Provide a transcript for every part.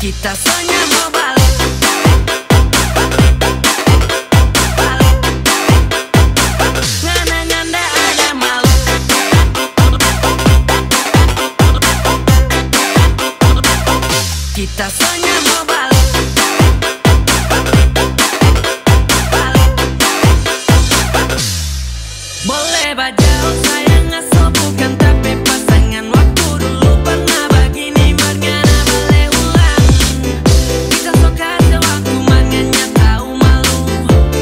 Kita soalnya mau balik, ngana-ngana ada malu. Kita soalnya mau balik, boleh bajau sayang ngaso bukan tapi pasangan. Waktu dulu pernah begini margana boleh ulang. Kita suka sewaktu mangannya tahu malu.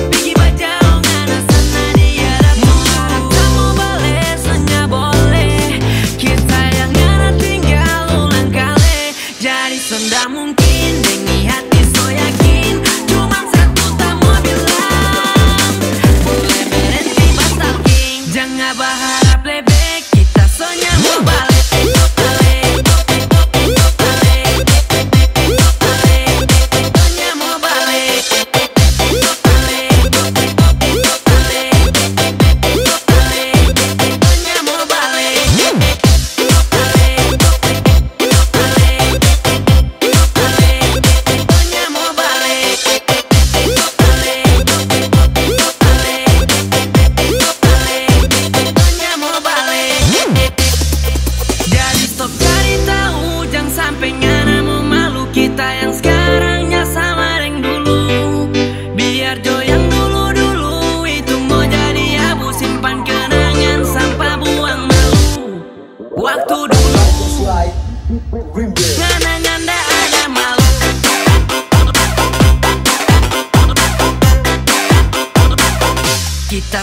Pergi bajau ngana sana dia datang. Kamu boleh soalnya boleh. Kita yang ngana tinggal ulang kali. Jadi sonda mungkin dengi hati so yakin. Cuma satu tak mau bilang. Boleh berhenti bastalking. Jangan berharap lebih. Kita soalnya mau balik. Soalnya mau balik. Soalnya mau balik. Soalnya mau balik. Soalnya mau balik. Jadi stop cari tahu, jangan sampai ngana mau malu. Kita yang sekarangnya sama yang dulu. Biar jo yang dulu-dulu itu mau jadi abu, simpan kenangan sampah buang malu. Waktu dulu ngana-ngana ada malu. Kita